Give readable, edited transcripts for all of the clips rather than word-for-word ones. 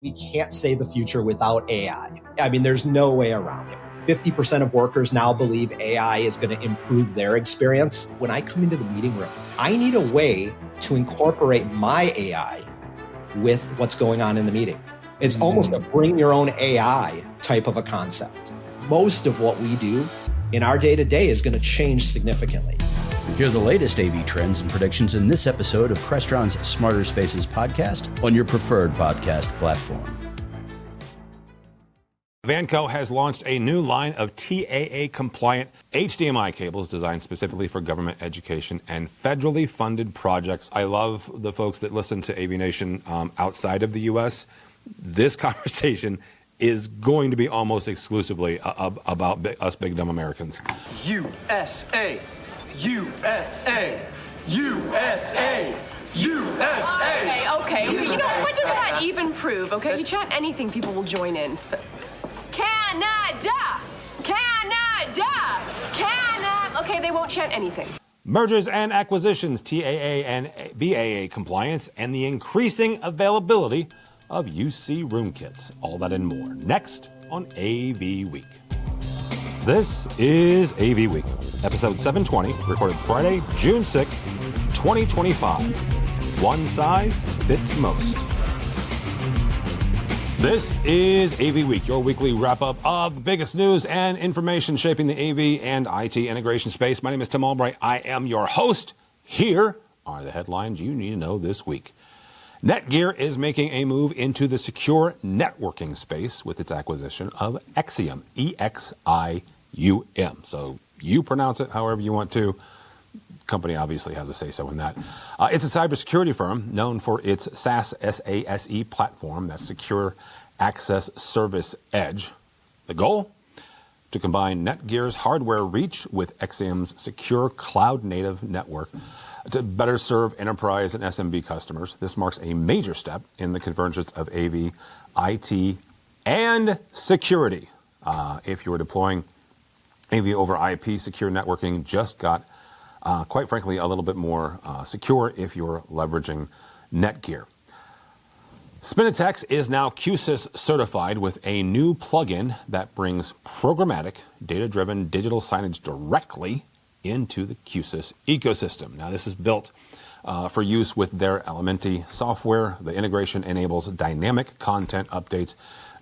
We can't say the future without AI. I mean, there's no way around it. 50% of workers now believe AI is going to improve their experience. When I come into the meeting room, I need a way to incorporate my AI with what's going on in the meeting. It's almost a bring your own AI type of a concept. Most of what we do in our day-to-day is going to change significantly. Hear the latest AV trends and predictions in this episode of Crestron's Smarter Spaces podcast on your preferred podcast platform. Vanco has launched a new line of TAA-compliant HDMI cables designed specifically for government education and federally funded projects. I love the folks that listen to AVNation outside of the U.S. This conversation is going to be almost exclusively about us big dumb Americans. USA! USA! USA! USA! Okay. You know, what does that even prove? Okay, you chant anything, people will join in. Canada! Canada! Canada! Okay, they won't chant anything. Mergers and acquisitions, TAA and BAA compliance, and the increasing availability of UC room kits. All that and more next on AV Week. This is AV Week, episode 720, recorded Friday, June 6th, 2025. One size fits most. This is AV Week, your weekly wrap-up of the biggest news and information shaping the AV and IT integration space. My name is Tim Albright. I am your host. Here are the headlines you need to know this week. Netgear is making a move into the secure networking space with its acquisition of Exium, E-X-I-U-M. So you pronounce it however you want to. Company obviously has a say-so in that. It's a cybersecurity firm known for its SaaS platform, that's Secure Access Service Edge. The goal? To combine Netgear's hardware reach with Exium's secure cloud-native network to better serve enterprise and SMB customers. This marks a major step in the convergence of AV, IT, and security. If you were deploying AV over IP, secure networking just got quite frankly, a little bit more secure if you're leveraging Netgear. Spinitex is now QSIS certified with a new plugin that brings programmatic, data-driven digital signage directly into the QSIS ecosystem. Now, this is built for use with their Elementi software. The integration enables dynamic content updates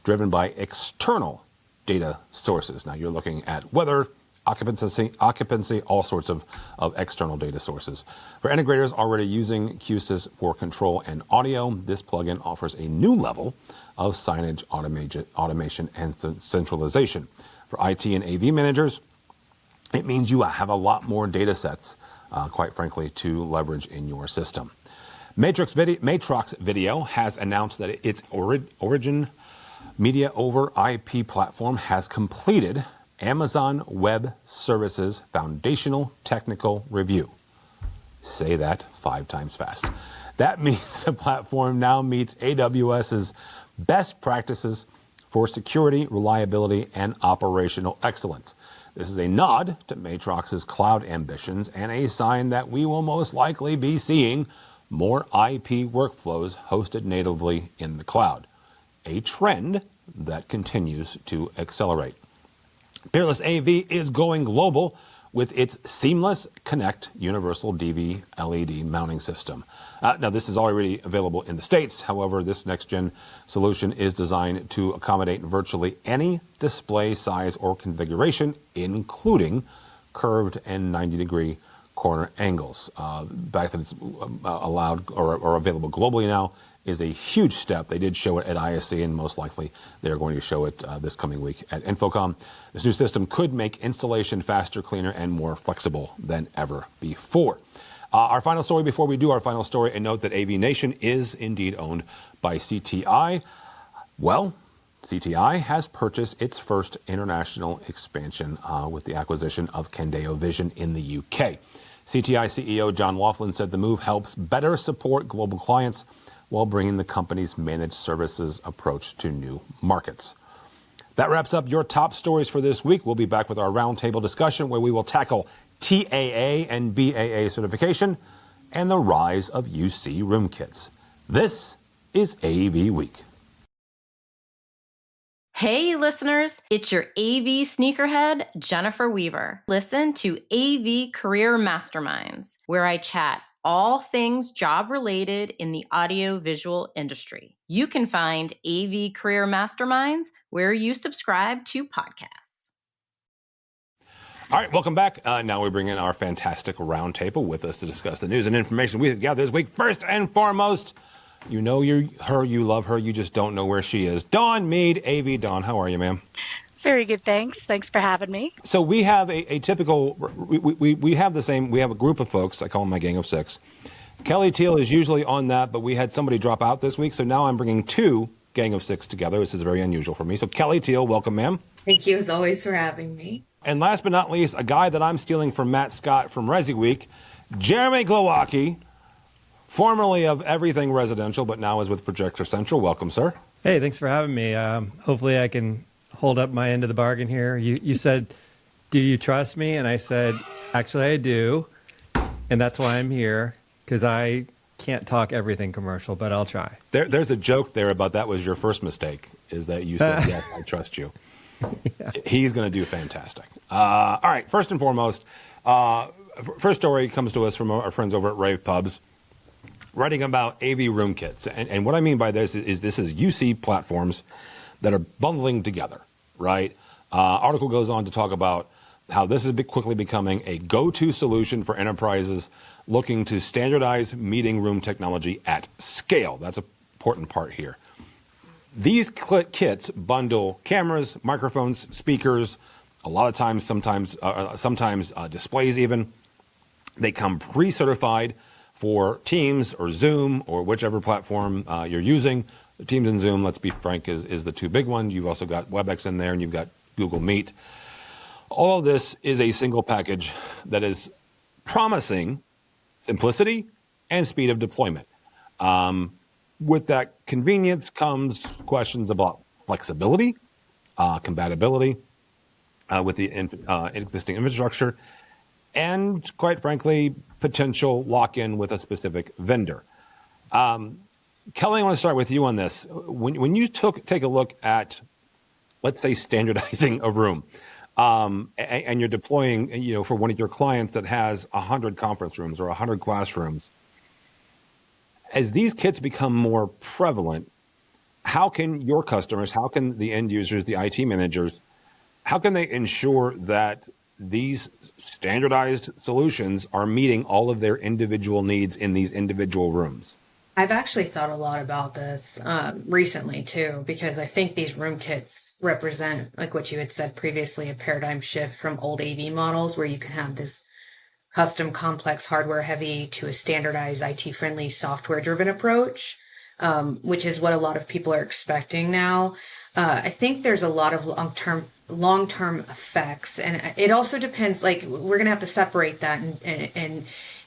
driven by external data sources. Now, you're looking at weather, occupancy, all sorts of external data sources. For integrators already using QSIS for control and audio, this plugin offers a new level of signage automation and centralization. For IT and AV managers, it means you have a lot more data sets, quite frankly, to leverage in your system. Matrox Video has announced that its Origin Media over IP platform has completed Amazon Web Services Foundational Technical Review. Say that 5 times fast. That means the platform now meets AWS's best practices for security, reliability, and operational excellence. This is a nod to Matrox's cloud ambitions and a sign that we will most likely be seeing more IP workflows hosted natively in the cloud, a trend that continues to accelerate. Peerless AV is going global with its Seamless Connect Universal DV LED mounting system. Now, this is already available in the States. However, this next-gen solution is designed to accommodate virtually any display size or configuration, including curved and 90-degree corner angles. The fact that it's allowed or available globally now is a huge step. They did show it at ISC, and most likely they're going to show it this coming week at Infocom. This new system could make installation faster, cleaner, and more flexible than ever before. Our final story before we do our final story, a note that AVNation is indeed owned by CTI. Well, CTI has purchased its first international expansion with the acquisition of Candeo Vision in the UK. CTI CEO John Laughlin said the move helps better support global clients while bringing the company's managed services approach to new markets. That wraps up your top stories for this week. We'll be back with our roundtable discussion where we will tackle TAA and BAA certification and the rise of UC room kits. This is AV Week. Hey, listeners, it's your AV sneakerhead, Jennifer Weaver. Listen to AV Career Masterminds, where I chat all things job-related in the audio-visual industry. You can find AV Career Masterminds where you subscribe to podcasts. All right, welcome back. Now we bring in our fantastic roundtable with us to discuss the news and information we have gathered this week. First and foremost, you know her, you love her, you just don't know where she is. Dawn Mead, AV. Dawn, how are you, ma'am? Very good, thanks. Thanks for having me. So we have a typical, we have the same, we have a group of folks, I call them my gang of six. Kelly Teal is usually on that, but we had somebody drop out this week, so now I'm bringing two gang of six together. This is very unusual for me. So Kelly Teal, welcome, ma'am. Thank you as always for having me. And last but not least, a guy that I'm stealing from Matt Scott from AVWeek, Jeremy Glowacki, formerly of Everything Residential, but now is with Projector Central. Welcome, sir. Hey, thanks for having me. Hopefully I can hold up my end of the bargain here. You said, do you trust me? And I said, actually, I do. And that's why I'm here, because I can't talk everything commercial, but I'll try. There's a joke there about that was your first mistake, is that you said, yes, I trust you. Yeah. He's going to do fantastic. All right, first and foremost, first story comes to us from our friends over at Rave Pubs, writing about AV room kits. And what I mean by this is UC platforms that are bundling together, right? Article goes on to talk about how this is quickly becoming a go-to solution for enterprises looking to standardize meeting room technology at scale. That's an important part here. These kits bundle cameras, microphones, speakers, a lot of times, sometimes displays even. They come pre-certified for Teams or Zoom or whichever platform you're using. Teams and Zoom, let's be frank, is the two big ones. You've also got WebEx in there and you've got Google Meet. All of this is a single package that is promising simplicity and speed of deployment. With that convenience comes questions about flexibility, compatibility with the existing infrastructure, and quite frankly, potential lock-in with a specific vendor. Kelly, I want to start with you on this. When you take a look at, let's say, standardizing a room, and you're deploying, for one of your clients that has 100 conference rooms or 100 classrooms, as these kits become more prevalent, how can your customers, how can the end users, the IT managers, how can they ensure that these standardized solutions are meeting all of their individual needs in these individual rooms? I've actually thought a lot about this recently too, because I think these room kits represent, like what you had said previously, a paradigm shift from old AV models where you can have this custom, complex, hardware heavy to a standardized, IT friendly, software driven approach, which is what a lot of people are expecting now. I think there's a lot of long-term effects, and it also depends, like we're going to have to separate that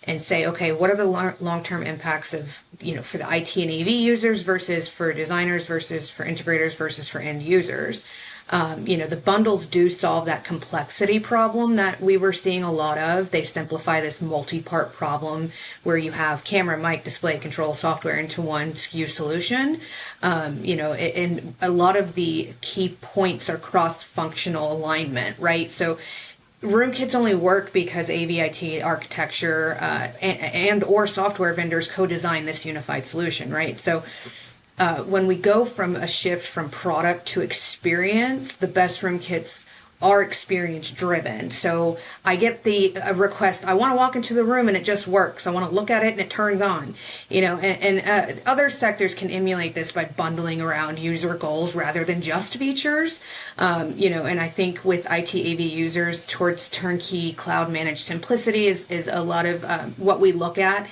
and say, okay, what are the long-term impacts of, for the IT and AV users versus for designers versus for integrators versus for end users. The bundles do solve that complexity problem that we were seeing a lot of. They simplify this multi-part problem where you have camera, mic, display, control, software into one SKU solution. And a lot of the key points are cross-functional alignment, right? So room kits only work because AV/IT architecture and or software vendors co-design this unified solution, right? So when we go from a shift from product to experience, the best room kits are experience driven. So I get the request, I want to walk into the room and it just works. I want to look at it and it turns on, and other sectors can emulate this by bundling around user goals rather than just features. And I think with IT AV users towards turnkey cloud managed simplicity is a lot of what we look at.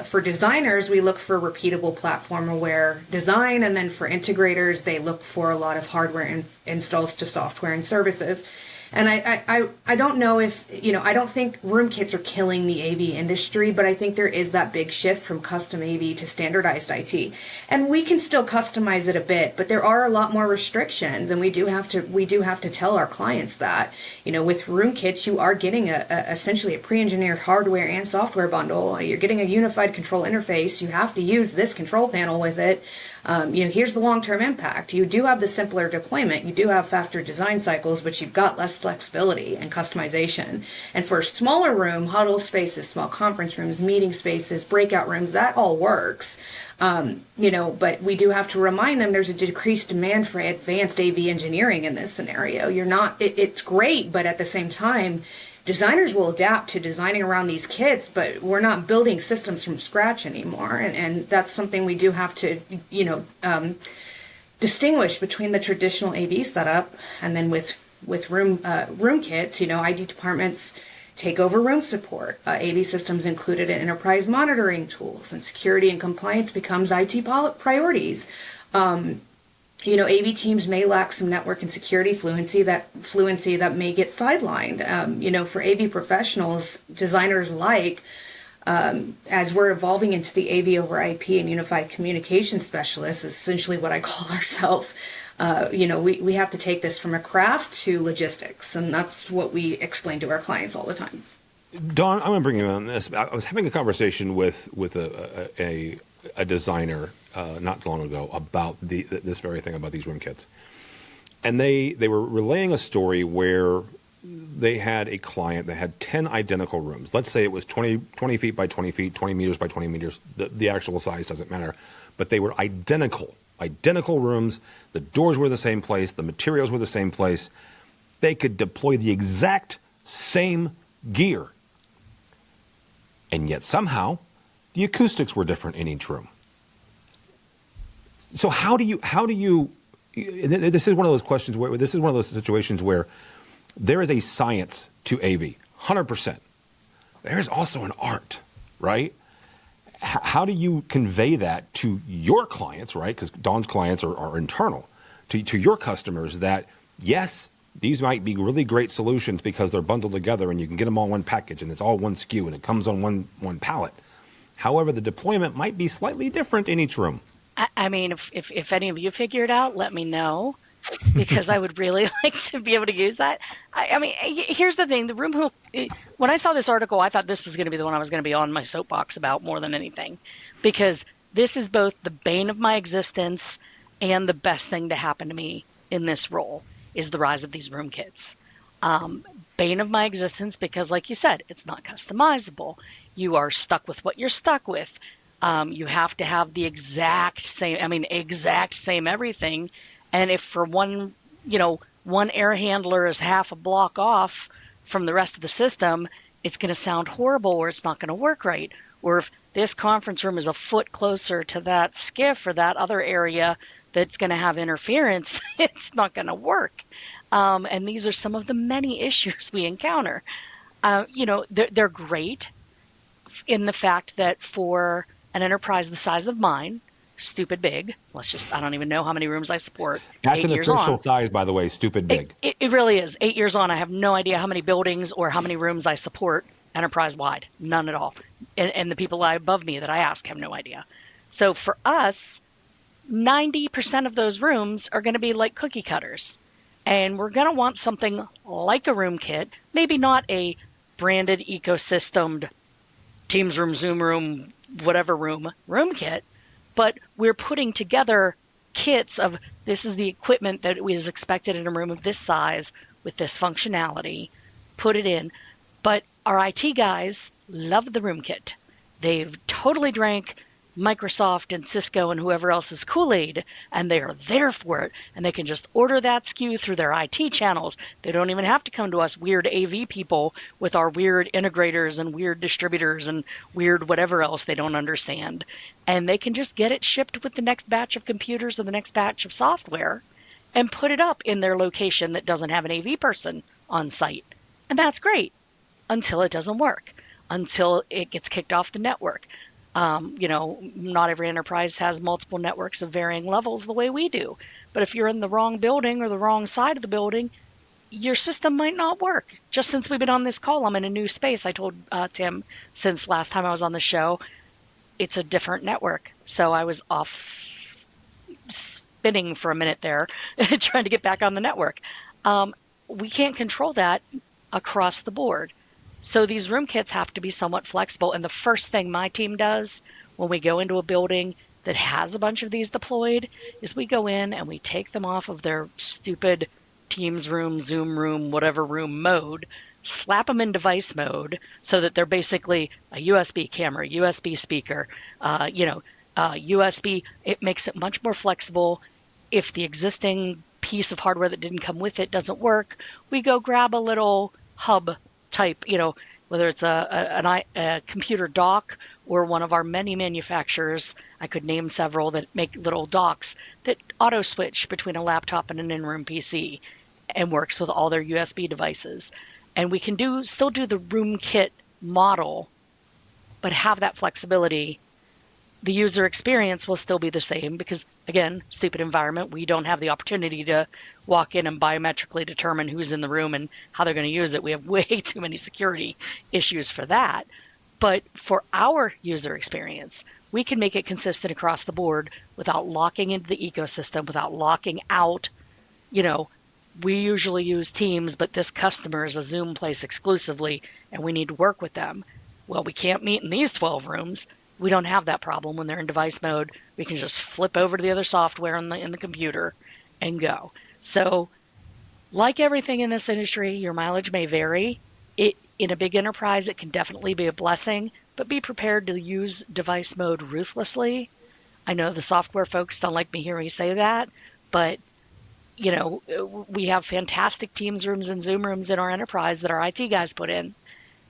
For designers, we look for repeatable platform aware design. And then for integrators, they look for a lot of hardware installs to software and services. And I don't know if, I don't think room kits are killing the AV industry, but I think there is that big shift from custom AV to standardized IT. And we can still customize it a bit, but there are a lot more restrictions, and we do have to tell our clients that, with room kits, you are getting essentially a pre-engineered hardware and software bundle. You're getting a unified control interface. You have to use this control panel with it. Here's the long-term impact. You do have the simpler deployment. You do have faster design cycles, but you've got less flexibility and customization. And for a smaller room, huddle spaces, small conference rooms, meeting spaces, breakout rooms, that all works. But we do have to remind them there's a decreased demand for advanced AV engineering in this scenario. It's great, but at the same time, designers will adapt to designing around these kits, but we're not building systems from scratch anymore. And that's something we do have to, distinguish between the traditional AV setup and then with room kits. ID departments take over room support. AV systems included in enterprise monitoring tools, and security and compliance becomes IT priorities. AV teams may lack some network and security fluency that may get sidelined. For AV professionals, designers as we're evolving into the AV over IP and unified communication specialists, is essentially what I call ourselves. We have to take this from a craft to logistics, and that's what we explain to our clients all the time. Dawn, I'm going to bring you on this. I was having a conversation with a designer not long ago about this very thing, about these room kits. And they were relaying a story where they had a client that had 10 identical rooms. Let's say it was 20 feet by 20 feet, 20 meters by 20 meters. The actual size doesn't matter. But they were identical rooms. The doors were the same place. The materials were the same place. They could deploy the exact same gear. And yet somehow the acoustics were different in each room. So how do you, this is one of those questions where, this is one of those situations where there is a science to AV, 100%. There's also an art, right? How do you convey that to your clients, right? Because Dawn's clients are internal, to your customers, that yes, these might be really great solutions because they're bundled together and you can get them all in one package and it's all one SKU and it comes on one pallet. However, the deployment might be slightly different in each room. I mean, if any of you figure it out, let me know, because I would really like to be able to use that. I mean, here's the thing. When I saw this article, I thought this was going to be the one I was going to be on my soapbox about more than anything, because this is both the bane of my existence and the best thing to happen to me in this role is the rise of these room kits. Bane of my existence because, like you said, it's not customizable. You are stuck with what you're stuck with. You have to have the exact same everything. And if for one air handler is half a block off from the rest of the system, it's going to sound horrible or it's not going to work right. Or if this conference room is a foot closer to that skiff or that other area that's going to have interference, it's not going to work. And these are some of the many issues we encounter. They're great in the fact that for an enterprise the size of mine, stupid big. I don't even know how many rooms I support. That's an official size, by the way, stupid big. It really is. 8 years on, I have no idea how many buildings or how many rooms I support enterprise-wide. None at all. And the people above me that I ask have no idea. So for us, 90% of those rooms are going to be like cookie cutters. And we're going to want something like a room kit, maybe not a branded ecosystemed Teams room, Zoom room, whatever room kit, but we're putting together kits of this is the equipment that is expected in a room of this size with this functionality, put it in. But our IT guys love the room kit. They've totally drank Microsoft and Cisco and whoever else's Kool-Aid, and they are there for it, and they can just order that SKU through their IT channels. They don't even have to come to us weird AV people with our weird integrators and weird distributors and weird whatever else they don't understand. And they can just get it shipped with the next batch of computers or the next batch of software and put it up in their location that doesn't have an AV person on site. And that's great until it doesn't work, until it gets kicked off the network. Not every enterprise has multiple networks of varying levels the way we do. But if you're in the wrong building or the wrong side of the building, your system might not work. Just since we've been on this call, I'm in a new space. I told Tim since last time I was on the show, it's a different network. So I was off spinning for a minute there, trying to get back on the network. We can't control that across the board. So these room kits have to be somewhat flexible. And the first thing my team does when we go into a building that has a bunch of these deployed is we go in and we take them off of their stupid Teams room, Zoom room, whatever room mode, slap them in device mode so that they're basically a USB camera, USB speaker, USB. It makes it much more flexible. If the existing piece of hardware that didn't come with it doesn't work, we go grab a little hub type, whether it's a computer dock or one of our many manufacturers. I could name several that make little docks that auto switch between a laptop and an in-room PC and works with all their USB devices. And we can still do the room kit model, but have that flexibility. The user experience will still be the same because, again, stupid environment, we don't have the opportunity to walk in and biometrically determine who's in the room and how they're going to use it. We have way too many security issues for that. But for our user experience, we can make it consistent across the board without locking into the ecosystem, without locking out. We usually use Teams, but this customer is a Zoom place exclusively, and we need to work with them. Well, we can't meet in these 12 rooms. We don't have that problem when they're in device mode. We can just flip over to the other software in the computer and go. So, like everything in this industry, your mileage may vary. In a big enterprise, it can definitely be a blessing, but be prepared to use device mode ruthlessly. I know the software folks don't like me hearing me say that, but we have fantastic Teams rooms and Zoom rooms in our enterprise that our IT guys put in.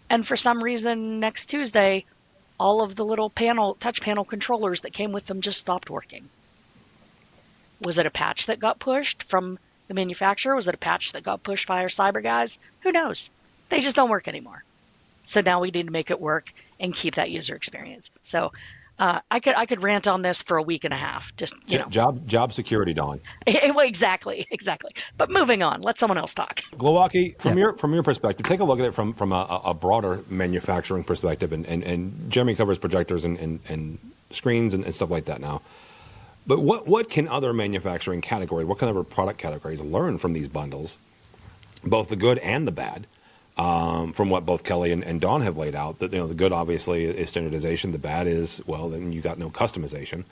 And for some reason, next Tuesday, all of the little touch panel controllers that came with them just stopped working. Was it a patch that got pushed from the manufacturer? Was it a patch that got pushed by our cyber guys? Who knows? They just don't work anymore. So now we need to make it work and keep that user experience. So I could rant on this for a week and a half. Just job security, Dawn. Exactly. But moving on, let someone else talk. Glowacki, from your perspective, take a look at it from a broader manufacturing perspective, and Jeremy covers projectors and screens and stuff like that now. But what can other manufacturing categories, what kind of other product categories learn from these bundles, both the good and the bad? From what both Kelly and Dawn have laid out, that the good obviously is standardization. The bad is, well, then you got no customization.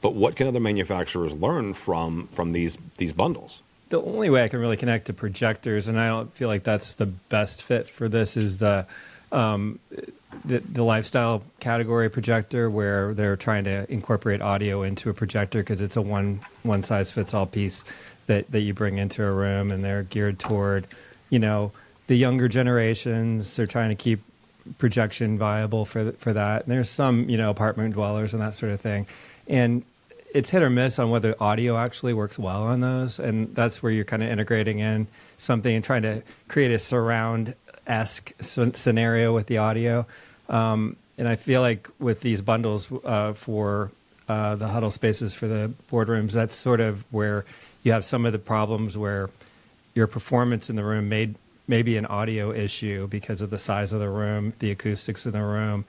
But what can other manufacturers learn from these bundles? The only way I can really connect to projectors, and I don't feel like that's the best fit for this, is the lifestyle category projector, where they're trying to incorporate audio into a projector because it's a one size fits all piece that you bring into a room, and they're geared toward the younger generations. They're trying to keep projection viable for that. And there's some, apartment dwellers and that sort of thing. And it's hit or miss on whether audio actually works well on those. And that's where you're kind of integrating in something and trying to create a surround-esque scenario with the audio. And I feel like with these bundles for the huddle spaces for the boardrooms, that's sort of where you have some of the problems where your performance in the room may be an audio issue because of the size of the room, the acoustics in the room,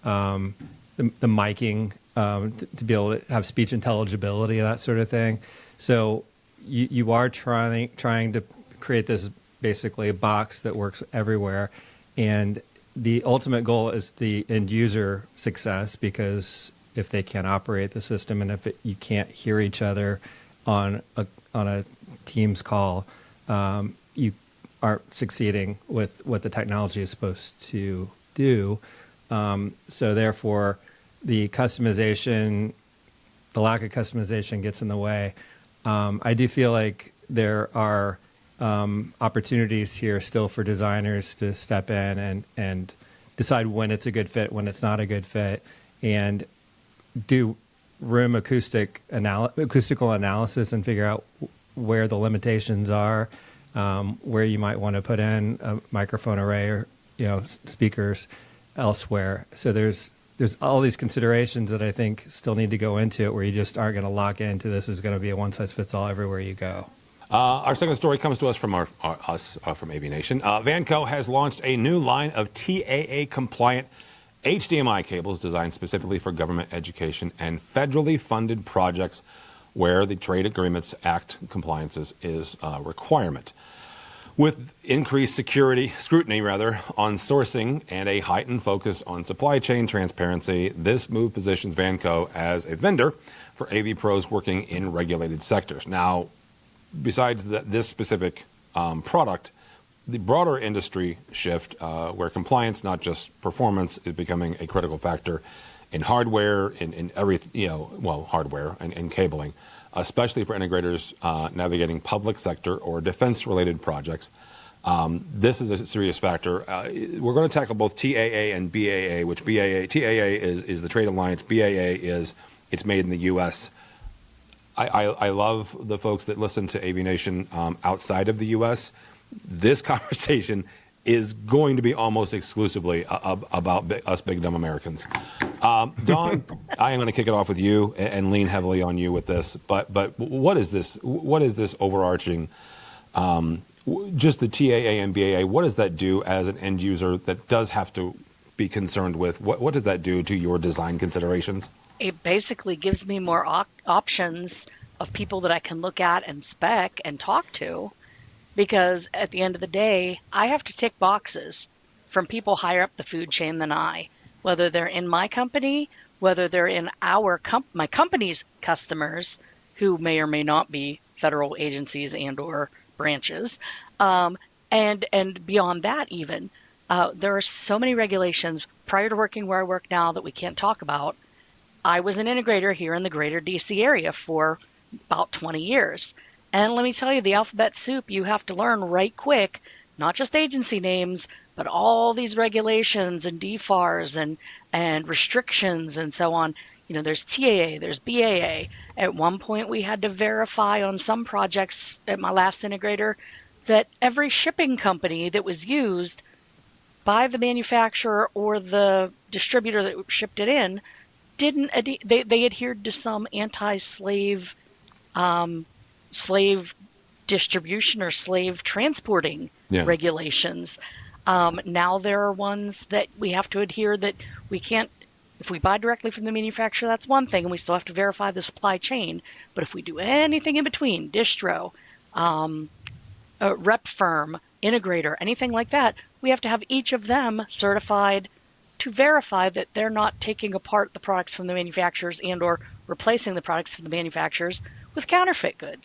the miking, to be able to have speech intelligibility, that sort of thing. So you are trying to create this basically a box that works everywhere. And the ultimate goal is the end user success, because if they can't operate the system and if you can't hear each other on a Teams call, you aren't succeeding with what the technology is supposed to do. So therefore, the lack of customization gets in the way. I do feel like there are opportunities here still for designers to step in and decide when it's a good fit, when it's not a good fit, and do room acoustical analysis and figure out where the limitations are, where you might want to put in a microphone array or speakers elsewhere. So there's all these considerations that I think still need to go into it, where you just aren't going to lock into this is going to be a one size fits all everywhere you go. Our second story comes to us from from AVNation. Vanco has launched a new line of TAA-compliant HDMI cables designed specifically for government, education, and federally funded projects where the Trade Agreements Act compliance is a requirement. With increased scrutiny on sourcing and a heightened focus on supply chain transparency, this move positions Vanco as a vendor for AV pros working in regulated sectors. Now, besides this specific product, the broader industry shift where compliance, not just performance, is becoming a critical factor in hardware, in everything, hardware and cabling, especially for integrators navigating public sector or defense-related projects. This is a serious factor. We're going to tackle both TAA and BAA, which TAA is the trade alliance, BAA is it's made in the U.S. I love the folks that listen to AVNation outside of the U.S. This conversation is going to be almost exclusively about us big dumb Americans. Dawn, I am going to kick it off with you and lean heavily on you with this. But what is this? What is this overarching? Just the TAA and BAA. What does that do as an end user that does have to be concerned with? What does that do to your design considerations? It basically gives me more options of people that I can look at and spec and talk to. Because at the end of the day, I have to tick boxes from people higher up the food chain than I, whether they're in my company, whether they're in my company's customers, who may or may not be federal agencies and or branches, and beyond that even. There are so many regulations prior to working where I work now that we can't talk about. I was an integrator here in the greater DC area for about 20 years. And let me tell you, the alphabet soup you have to learn right quick, not just agency names, but all these regulations and DFARs and restrictions and so on. You know, there's TAA, there's BAA. At one point, we had to verify on some projects at my last integrator that every shipping company that was used by the manufacturer or the distributor that shipped it in they adhered to some anti-slave slave distribution or slave transporting regulations. Now there are ones that we have to adhere that we can't, if we buy directly from the manufacturer, that's one thing, and we still have to verify the supply chain. But if we do anything in between, distro, rep firm, integrator, anything like that, we have to have each of them certified to verify that they're not taking apart the products from the manufacturers and or replacing the products from the manufacturers with counterfeit goods.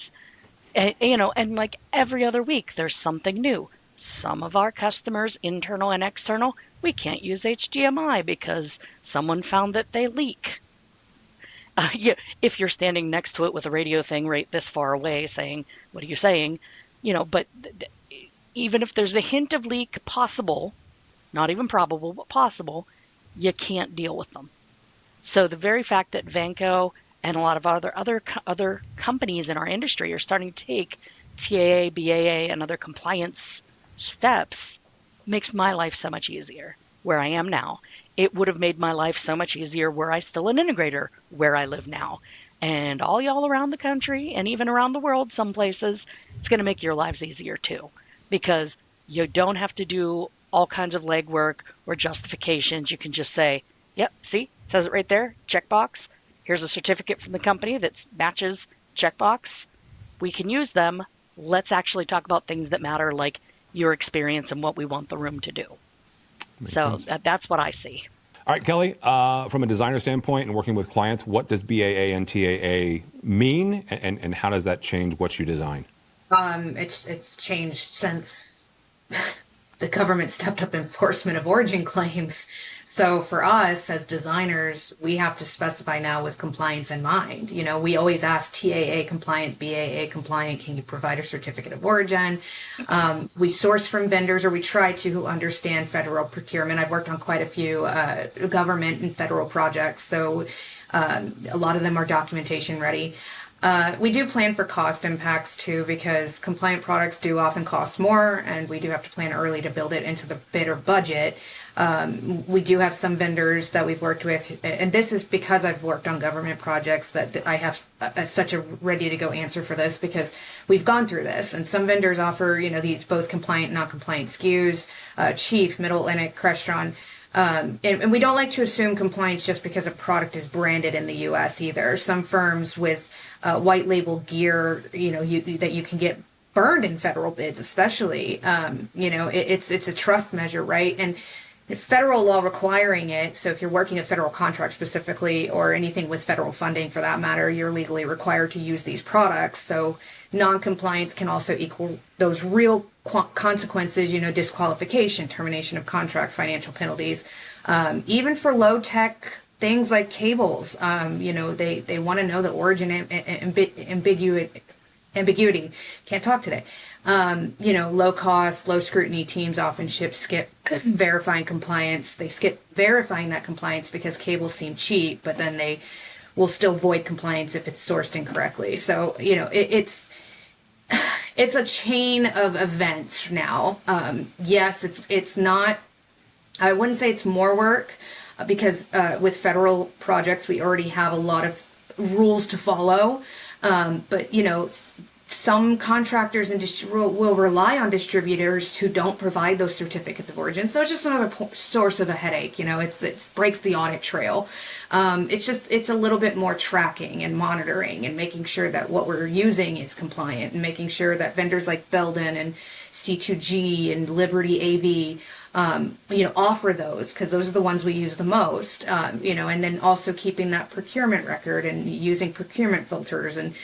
And like every other week, there's something new. Some of our customers, internal and external, we can't use HDMI because someone found that they leak. If you're standing next to it with a radio thing right this far away saying, what are you saying? But even if there's a hint of leak possible, not even probable, but possible, you can't deal with them. So the very fact that Vanco and a lot of other companies in our industry are starting to take TAA, BAA, and other compliance steps makes my life so much easier where I am now. It would have made my life so much easier were I still an integrator where I live now. And all y'all around the country and even around the world, some places, it's going to make your lives easier too. Because you don't have to do all kinds of legwork or justifications. You can just say, yep, see, it says it right there, checkbox. Here's a certificate from the company that matches checkbox. We can use them. Let's actually talk about things that matter, like your experience and what we want the room to do. That's what I see. All right, Kelly, from a designer standpoint and working with clients, what does BAA and TAA mean, and how does that change what you design? It's changed since the government stepped up enforcement of origin claims. So for us as designers, we have to specify now with compliance in mind. We always ask TAA compliant, BAA compliant, can you provide a certificate of origin? We source from vendors, or we try to understand federal procurement. I've worked on quite a few government and federal projects, so a lot of them are documentation ready. We do plan for cost impacts too, because compliant products do often cost more, and we do have to plan early to build it into the bid or budget. We do have some vendors that we've worked with, and this is because I've worked on government projects that I have such a ready to go answer for this, because we've gone through this. And some vendors offer, these both compliant and non-compliant SKUs, Chief, Middle Atlantic, Crestron. And we don't like to assume compliance just because a product is branded in the U.S. either. Some firms with white label gear, that you can get burned in federal bids, especially. It's a trust measure, right? And federal law requiring it. So if you're working a federal contract specifically, or anything with federal funding for that matter, you're legally required to use these products. So non-compliance can also equal those real consequences, disqualification, termination of contract, financial penalties, even for low tech things like cables. They want to know the origin ambiguity. Can't talk today. Low cost, low scrutiny teams often skip verifying compliance. They skip verifying that compliance because cables seem cheap, but then they will still void compliance if it's sourced incorrectly. So, it's a chain of events now. Yes, it's not, I wouldn't say it's more work, because with federal projects, we already have a lot of rules to follow. But some contractors will rely on distributors who don't provide those certificates of origin. So it's just another source of a headache. It breaks the audit trail. It's a little bit more tracking and monitoring and making sure that what we're using is compliant, and making sure that vendors like Belden and C2G and Liberty AV, offer those, because those are the ones we use the most, and then also keeping that procurement record and using procurement filters. And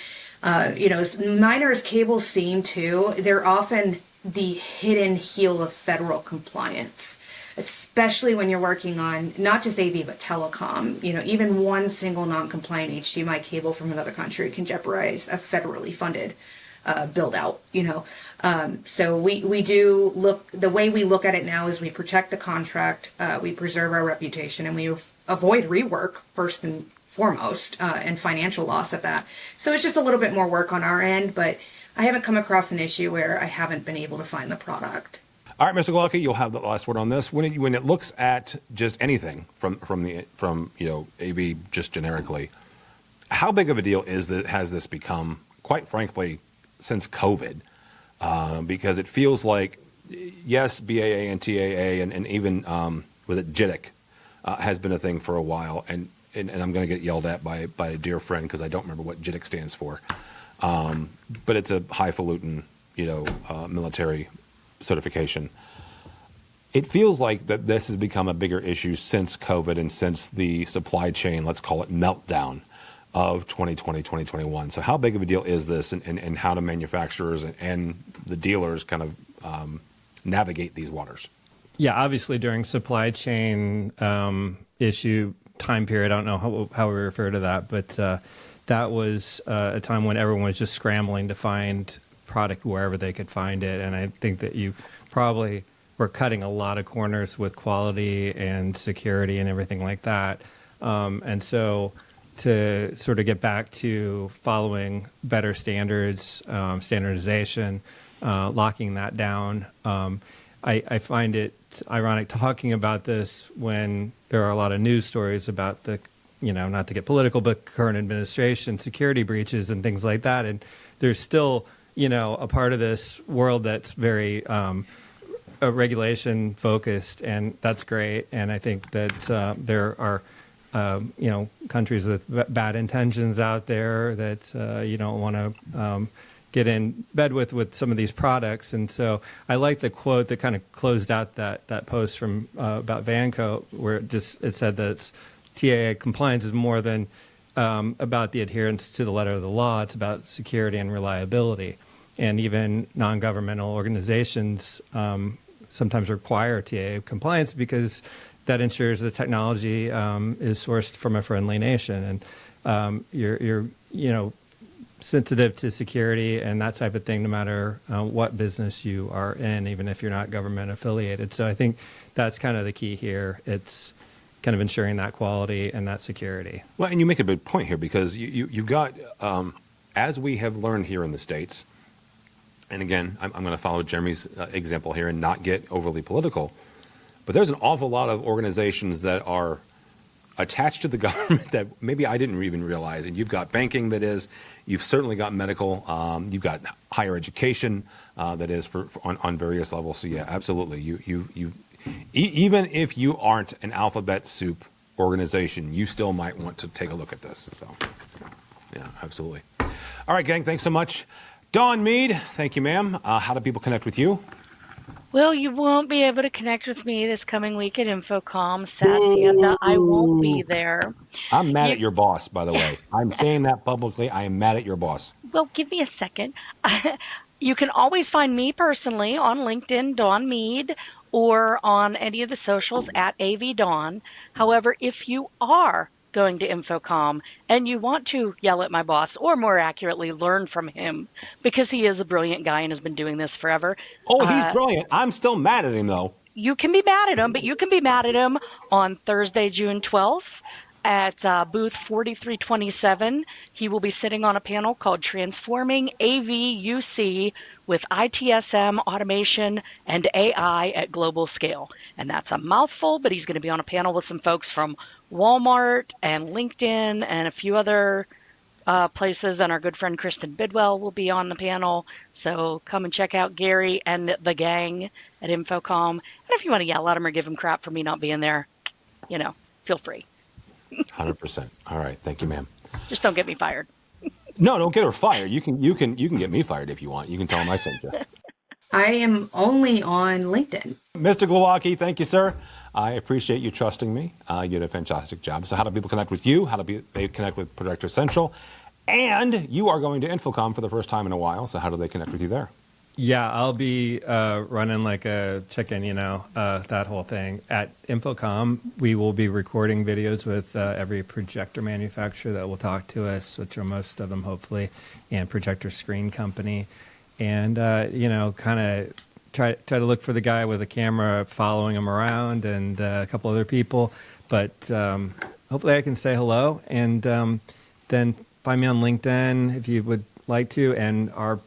minor as cables seem too, they're often the hidden heel of federal compliance, especially when you're working on not just AV but telecom. Even one single non-compliant HDMI cable from another country can jeopardize a federally funded build out. So we do look, the way we look at it now is we protect the contract, we preserve our reputation, and we avoid rework first and foremost, and financial loss at that. So it's just a little bit more work on our end, but I haven't come across an issue where I haven't been able to find the product. All right, Mr. Glucky, you'll have the last word on this. When it looks at just anything from AV just generically, how big of a deal has this become, quite frankly, since COVID? Because it feels like, yes, BAA and TAA and even was it JITIC has been a thing for a while, and I'm going to get yelled at by a dear friend because I don't remember what JITIC stands for, but it's a highfalutin military certification. It feels like that this has become a bigger issue since COVID and since the supply chain, let's call it meltdown, of 2020, 2021. So how big of a deal is this, and how do manufacturers and the dealers kind of navigate these waters? Yeah, obviously during supply chain issue time period, I don't know how we refer to that, but that was a time when everyone was just scrambling to find product wherever they could find it. And I think that you probably were cutting a lot of corners with quality and security and everything like that. And so to sort of get back to following better standards, standardization, locking that down, I find it ironic talking about this when there are a lot of news stories about the, not to get political, but current administration security breaches and things like that. And there's still, a part of this world that's very regulation focused, and that's great. And I think that there are, countries with bad intentions out there that you don't want to get in bed with some of these products. And so I like the quote that kind of closed out that post from about Vanco, where it said that TAA compliance is more than about the adherence to the letter of the law. It's about security and reliability. And even non-governmental organizations sometimes require TAA compliance because that ensures the technology is sourced from a friendly nation. And you're sensitive to security and that type of thing, no matter what business you are in, even if you're not government affiliated. So I think that's kind of the key here. It's kind of ensuring that quality and that security. Well, and you make a big point here, because you've got, as we have learned here in the States, and again, I'm going to follow Jeremy's example here and not get overly political, but there's an awful lot of organizations that are attached to the government that maybe I didn't even realize. And you've got banking that is, you've certainly got medical, you've got higher education that is on various levels. So yeah, absolutely. You even if you aren't an alphabet soup organization, you still might want to take a look at this. So yeah, absolutely. All right, gang, thanks so much. Dawn Mead, thank you, ma'am. How do people connect with you? Well, you won't be able to connect with me this coming week at InfoComm. Sad Santa, I won't be there. I'm mad at your boss, by the way. I'm saying that publicly. I am mad at your boss. Well, give me a second. You can always find me personally on LinkedIn, Dawn Mead, or on any of the socials at AVDawn. However, if you are going to InfoComm and you want to yell at my boss, or more accurately, learn from him, because he is a brilliant guy and has been doing this forever. Oh, he's brilliant. I'm still mad at him, though. You can be mad at him, but you can be mad at him on Thursday, June 12th at booth 4327. He will be sitting on a panel called Transforming AVUC with ITSM, Automation, and AI at Global Scale. And that's a mouthful, but he's going to be on a panel with some folks from Walmart and LinkedIn and a few other places. And our good friend Kristen Bidwell will be on the panel. So come and check out Gary and the gang at InfoComm. And if you want to yell at him or give him crap for me not being there, feel free. 100%. All right. Thank you, ma'am. Just don't get me fired. No, don't get her fired. You can get me fired if you want. You can tell him I sent you. I am only on LinkedIn. Mr. Glowacki, thank you, sir. I appreciate you trusting me. You did a fantastic job. So how do people connect with you? How do they connect with Projector Central? And you are going to InfoComm for the first time in a while. So how do they connect with you there? Yeah, I'll be running like a chicken, that whole thing. At InfoComm, we will be recording videos with every projector manufacturer that will talk to us, which are most of them, hopefully, and projector screen company. And, kind of try to look for the guy with a camera following him around and a couple other people. But hopefully I can say hello. And then find me on LinkedIn if you would like to. And our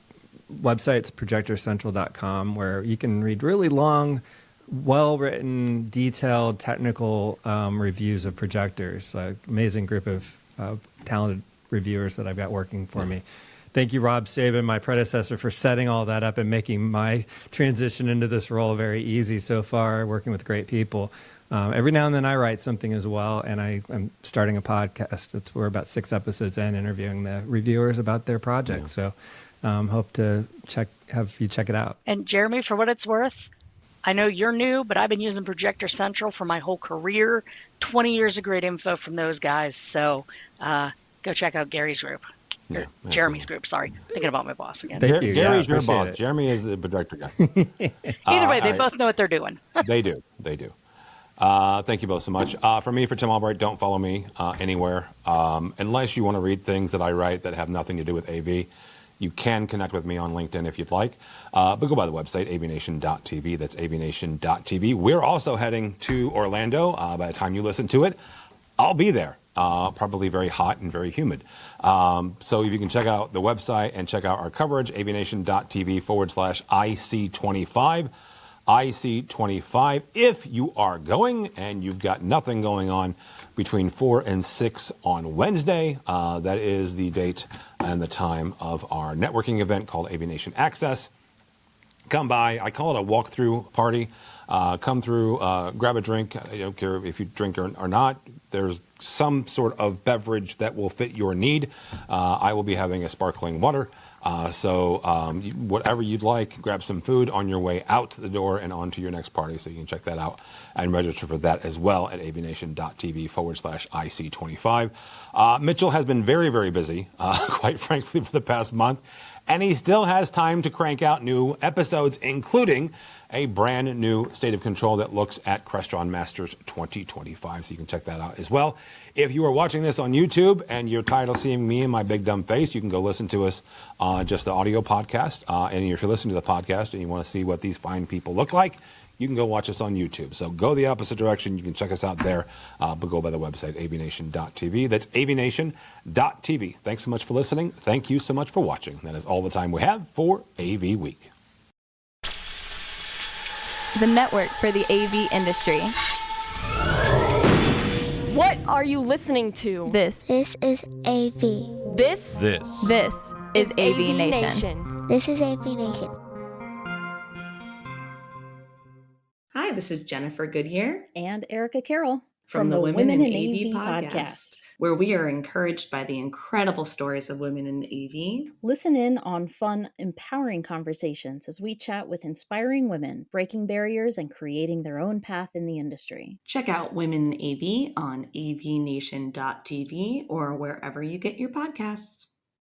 website's projectorcentral.com, where you can read really long, well-written, detailed, technical reviews of projectors. Amazing group of talented reviewers that I've got working for me. Thank you, Rob Sabin, my predecessor, for setting all that up and making my transition into this role very easy so far, working with great people. Every now and then I write something as well, and I'm starting a podcast. We're about 6 episodes in, interviewing the reviewers about their projects. Yeah. So hope to have you check it out. And Jeremy, for what it's worth, I know you're new, but I've been using Projector Central for my whole career. 20 years of great info from those guys. So go check out Gary's group. Yeah, Jeremy's group, sorry. Thinking about my boss again. Thank you. Gary's your boss. it. Jeremy is the projector guy. Either way, they both know what they're doing. They do. Thank you both so much. For me, for Tim Albright, don't follow me anywhere. Unless you want to read things that I write that have nothing to do with AV. You can connect with me on LinkedIn if you'd like. But go by the website, AVNation.tv. That's AVNation.tv. We're also heading to Orlando. By the time you listen to it, I'll be there. Probably very hot and very humid. So if you can check out the website and check out our coverage, avnation.tv/IC25. IC25. If you are going and you've got nothing going on between 4 and 6 on Wednesday, that is the date and the time of our networking event called AVNation Access. Come by. I call it a walkthrough party. Come through, grab a drink. I don't care if you drink or not. There's some sort of beverage that will fit your need. I will be having a sparkling water. So whatever you'd like, grab some food on your way out the door and on to your next party. So you can check that out and register for that as well at avnation.tv/IC25. Mitchell has been very, very busy, quite frankly, for the past month. And he still has time to crank out new episodes, including a brand new State of Control that looks at Crestron Masters 2025. So you can check that out as well. If you are watching this on YouTube and you're tired of seeing me and my big dumb face, you can go listen to us on just the audio podcast. And if you're listening to the podcast and you want to see what these fine people look like, you can go watch us on YouTube. So go the opposite direction. You can check us out there, but go by the website, avnation.tv. That's avnation.tv. Thanks so much for listening. Thank you so much for watching. That is all the time we have for AV Week. The network for the AV industry. What are you listening to? This is AV. This is AVNation. This is AVNation. Hi, this is Jennifer Goodyear and Erica Carroll from the Women in AV podcast, where we are encouraged by the incredible stories of women in AV. Listen in on fun, empowering conversations as we chat with inspiring women, breaking barriers and creating their own path in the industry. Check out Women in AV on avnation.tv or wherever you get your podcasts.